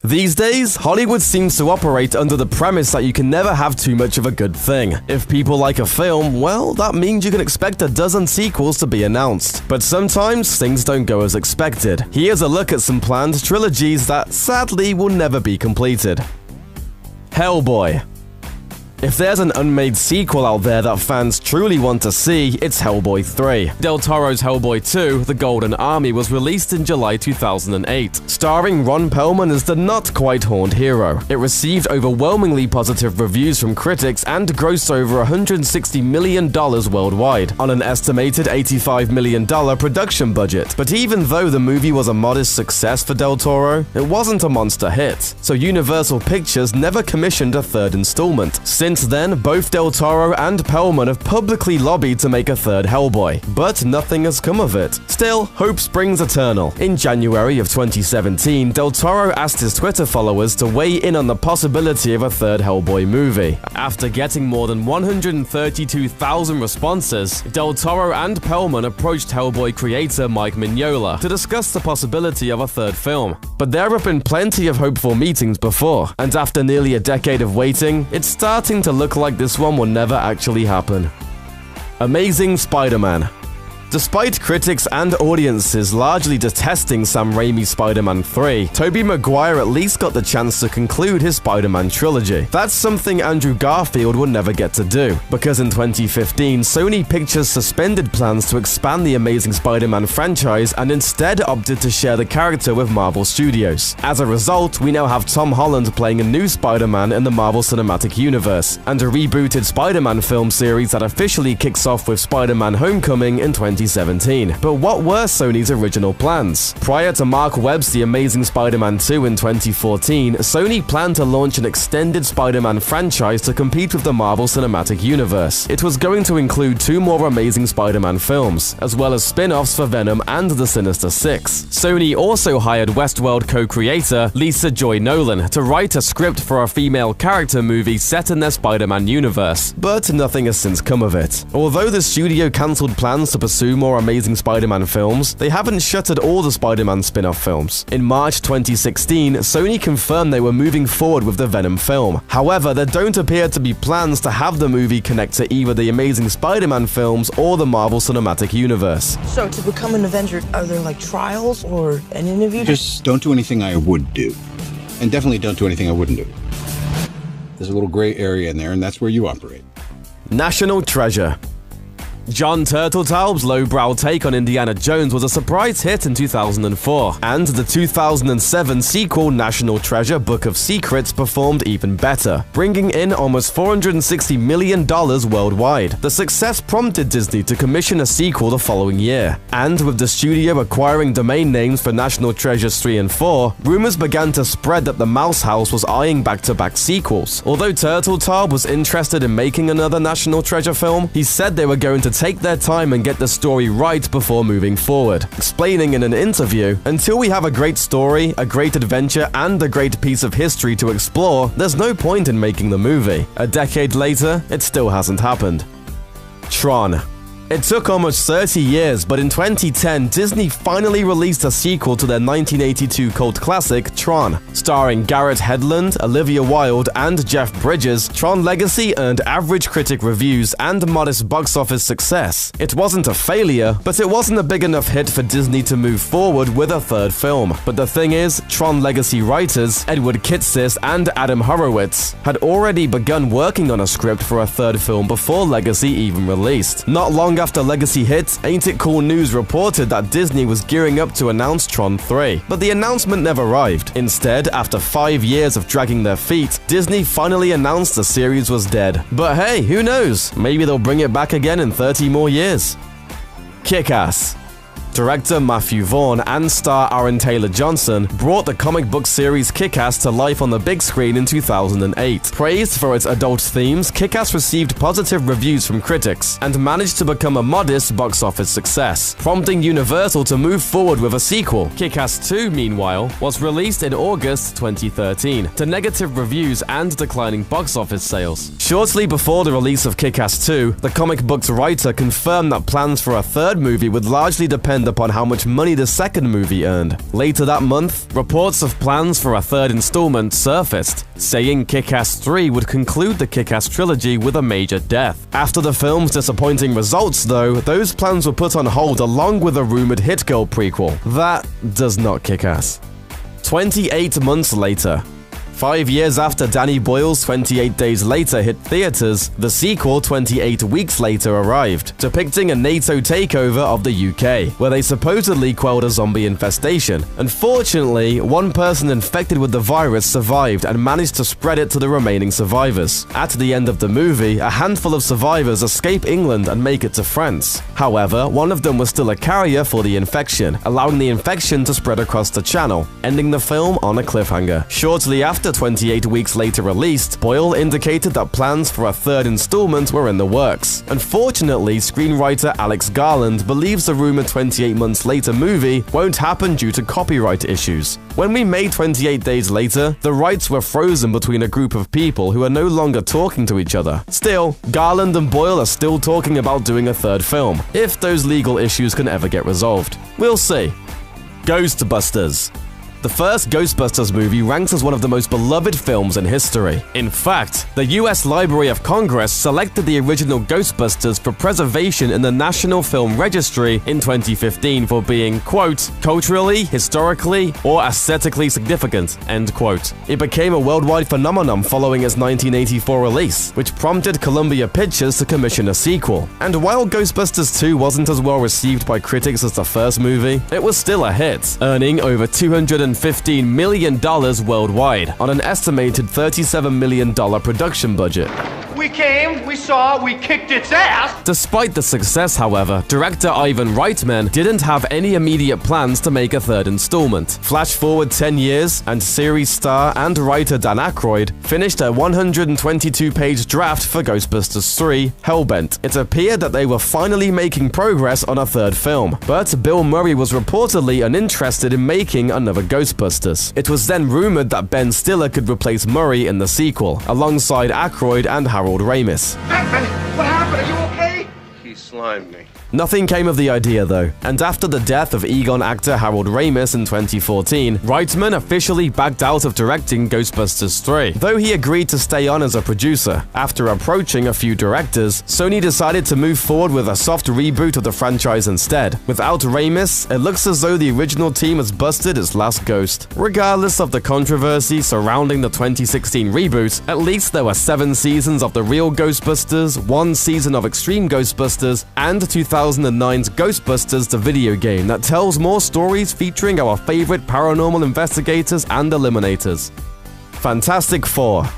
These days, Hollywood seems to operate under the premise that you can never have too much of a good thing. If people like a film, well, that means you can expect a dozen sequels to be announced. But sometimes, things don't go as expected. Here's a look at some planned trilogies that, sadly, will never be completed. Hellboy. If there's an unmade sequel out there that fans truly want to see, it's Hellboy 3. Del Toro's Hellboy 2, The Golden Army, was released in July 2008, starring Ron Perlman as the not-quite-horned hero. It received overwhelmingly positive reviews from critics and grossed over $160 million worldwide, on an estimated $85 million production budget. But even though the movie was a modest success for Del Toro, it wasn't a monster hit, so Universal Pictures never commissioned a third installment. Since then, both Del Toro and Perlman have publicly lobbied to make a third Hellboy, but nothing has come of it. Still, hope springs eternal. In January of 2017, Del Toro asked his Twitter followers to weigh in on the possibility of a third Hellboy movie. After getting more than 132,000 responses, Del Toro and Perlman approached Hellboy creator Mike Mignola to discuss the possibility of a third film. But there have been plenty of hopeful meetings before, and after nearly a decade of waiting, it's starting to look like this one will never actually happen. Amazing Spider-Man. Despite critics and audiences largely detesting Sam Raimi's Spider-Man 3, Tobey Maguire at least got the chance to conclude his Spider-Man trilogy. That's something Andrew Garfield would never get to do, because in 2015, Sony Pictures suspended plans to expand the Amazing Spider-Man franchise and instead opted to share the character with Marvel Studios. As a result, we now have Tom Holland playing a new Spider-Man in the Marvel Cinematic Universe, and a rebooted Spider-Man film series that officially kicks off with Spider-Man Homecoming in 2017. But what were Sony's original plans? Prior to Mark Webb's The Amazing Spider-Man 2 in 2014, Sony planned to launch an extended Spider-Man franchise to compete with the Marvel Cinematic Universe. It was going to include 2 more Amazing Spider-Man films, as well as spin-offs for Venom and the Sinister Six. Sony also hired Westworld co-creator Lisa Joy Nolan to write a script for a female character movie set in their Spider-Man universe, but nothing has since come of it. Although the studio cancelled plans to pursue more Amazing Spider-Man films, they haven't shuttered all the Spider-Man spin-off films. In March 2016, Sony confirmed they were moving forward with the Venom film. However, there don't appear to be plans to have the movie connect to either the Amazing Spider-Man films or the Marvel Cinematic Universe. So, to become an Avenger, are there like trials or an interview? Just don't do anything I would do. And definitely don't do anything I wouldn't do. There's a little gray area in there, and that's where you operate. National Treasure. John Turteltaub's lowbrow take on Indiana Jones was a surprise hit in 2004, and the 2007 sequel National Treasure: Book of Secrets performed even better, bringing in almost $460 million worldwide. The success prompted Disney to commission a sequel the following year, and with the studio acquiring domain names for National Treasures 3 and 4, rumors began to spread that the Mouse House was eyeing back-to-back sequels. Although Turteltaub was interested in making another National Treasure film, he said they were going to take their time and get the story right before moving forward, explaining in an interview, "Until we have a great story, a great adventure, and a great piece of history to explore, there's no point in making the movie." A decade later, it still hasn't happened. Tron. It took almost 30 years, but in 2010, Disney finally released a sequel to their 1982 cult classic, Tron. Starring Garrett Hedlund, Olivia Wilde, and Jeff Bridges, Tron Legacy earned average critic reviews and modest box office success. It wasn't a failure, but it wasn't a big enough hit for Disney to move forward with a third film. But the thing is, Tron Legacy writers, Edward Kitsis and Adam Horowitz, had already begun working on a script for a third film before Legacy even released. Not long after Legacy hit, Ain't It Cool News reported that Disney was gearing up to announce Tron 3, but the announcement never arrived. Instead, after 5 years of dragging their feet, Disney finally announced the series was dead. But hey, who knows? Maybe they'll bring it back again in 30 more years. Kick-Ass. Director Matthew Vaughn and star Aaron Taylor Johnson brought the comic book series Kick-Ass to life on the big screen in 2008. Praised for its adult themes, Kick-Ass received positive reviews from critics and managed to become a modest box office success, prompting Universal to move forward with a sequel. Kick-Ass 2, meanwhile, was released in August 2013 to negative reviews and declining box office sales. Shortly before the release of Kick-Ass 2, the comic book's writer confirmed that plans for a third movie would largely depend depend upon how much money the second movie earned. Later that month, reports of plans for a third installment surfaced, saying Kick-Ass 3 would conclude the Kick-Ass trilogy with a major death. After the film's disappointing results, though, those plans were put on hold along with a rumored Hit Girl prequel. That does not kick ass. 28 months later, 5 years after Danny Boyle's 28 Days Later hit theaters, the sequel 28 Weeks Later arrived, depicting a NATO takeover of the UK, where they supposedly quelled a zombie infestation. Unfortunately, one person infected with the virus survived and managed to spread it to the remaining survivors. At the end of the movie, a handful of survivors escape England and make it to France. However, one of them was still a carrier for the infection, allowing the infection to spread across the channel, ending the film on a cliffhanger. Shortly after 28 Weeks Later released, Boyle indicated that plans for a third installment were in the works. Unfortunately, screenwriter Alex Garland believes the rumored 28 Months Later movie won't happen due to copyright issues. When we made 28 Days Later, the rights were frozen between a group of people who are no longer talking to each other. Still, Garland and Boyle are still talking about doing a third film, if those legal issues can ever get resolved. We'll see. Ghostbusters. The first Ghostbusters movie ranks as one of the most beloved films in history. In fact, the US Library of Congress selected the original Ghostbusters for preservation in the National Film Registry in 2015 for being, quote, culturally, historically, or aesthetically significant, end quote. It became a worldwide phenomenon following its 1984 release, which prompted Columbia Pictures to commission a sequel. And while Ghostbusters 2 wasn't as well received by critics as the first movie, it was still a hit, earning over $215 million worldwide on an estimated $37 million production budget. We came, we saw, we kicked its ass! Despite the success, however, director Ivan Reitman didn't have any immediate plans to make a third installment. Flash forward 10 years, and series star and writer Dan Aykroyd finished a 122-page draft for Ghostbusters 3, Hellbent. It appeared that they were finally making progress on a third film, but Bill Murray was reportedly uninterested in making another Ghostbusters. It was then rumored that Ben Stiller could replace Murray in the sequel, alongside Aykroyd and Harold Ramis. Ben, what happened? Are you okay? He slimed me. Nothing came of the idea though, and after the death of Egon actor Harold Ramis in 2014, Reitman officially backed out of directing Ghostbusters 3, though he agreed to stay on as a producer. After approaching a few directors, Sony decided to move forward with a soft reboot of the franchise instead. Without Ramis, it looks as though the original team has busted its last ghost. Regardless of the controversy surrounding the 2016 reboot, at least there were 7 seasons of the real Ghostbusters, 1 season of Extreme Ghostbusters, and 2009's Ghostbusters the video game that tells more stories featuring our favorite paranormal investigators and eliminators. Fantastic Four.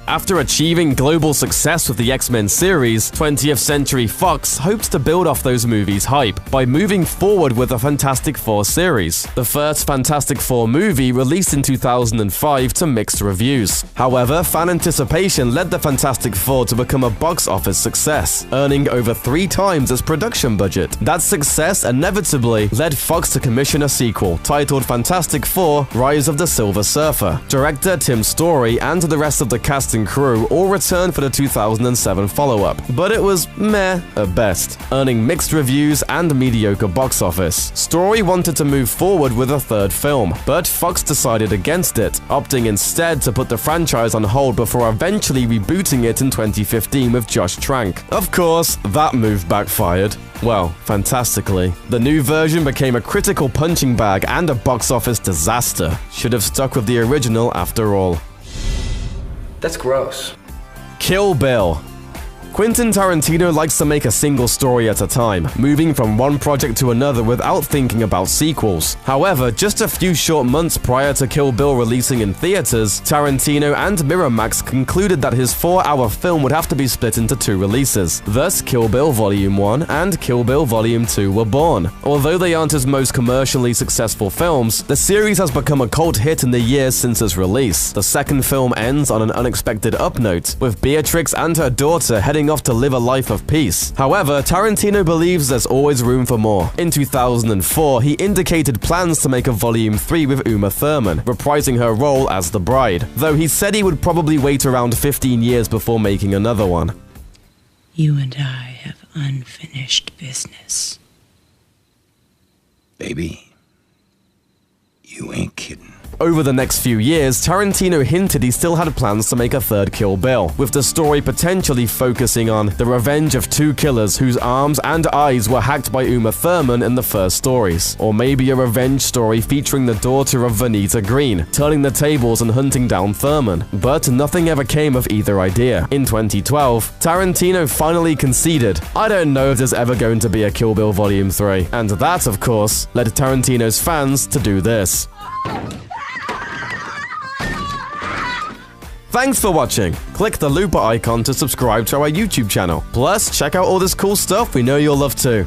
After achieving global success with the X-Men series, 20th Century Fox hopes to build off those movies' hype by moving forward with the Fantastic Four series. The first Fantastic Four movie released in 2005 to mixed reviews. However, fan anticipation led the Fantastic Four to become a box office success, earning over 3 times its production budget. That success inevitably led Fox to commission a sequel titled Fantastic Four: Rise of the Silver Surfer. Director Tim Story and the rest of the cast and crew all returned for the 2007 follow-up, but it was meh at best, earning mixed reviews and mediocre box office. Story wanted to move forward with a third film, but Fox decided against it, opting instead to put the franchise on hold before eventually rebooting it in 2015 with Josh Trank. Of course, that move backfired. Well, fantastically. The new version became a critical punching bag and a box office disaster. Should have stuck with the original after all. That's gross. Kill Bill. Quentin Tarantino likes to make a single story at a time, moving from one project to another without thinking about sequels. However, just a few short months prior to Kill Bill releasing in theaters, Tarantino and Miramax concluded that his 4-hour film would have to be split into 2 releases. Thus, Kill Bill Volume 1 and Kill Bill Volume 2 were born. Although they aren't his most commercially successful films, the series has become a cult hit in the years since its release. The second film ends on an unexpected up note, with Beatrix and her daughter heading off to live a life of peace. However, Tarantino believes there's always room for more. In 2004, he indicated plans to make a Volume 3 with Uma Thurman, reprising her role as the bride, though he said he would probably wait around 15 years before making another one. You and I have unfinished business. Baby, you ain't kidding. Over the next few years, Tarantino hinted he still had plans to make a third Kill Bill, with the story potentially focusing on the revenge of two killers whose arms and eyes were hacked by Uma Thurman in the first stories. Or maybe a revenge story featuring the daughter of Vernita Green, turning the tables and hunting down Thurman. But nothing ever came of either idea. In 2012, Tarantino finally conceded, "I don't know if there's ever going to be a Kill Bill Volume 3. And that, of course, led Tarantino's fans to do this. Thanks for watching. Click the looper icon to subscribe to our YouTube channel. Plus, check out all this cool stuff we know you'll love too.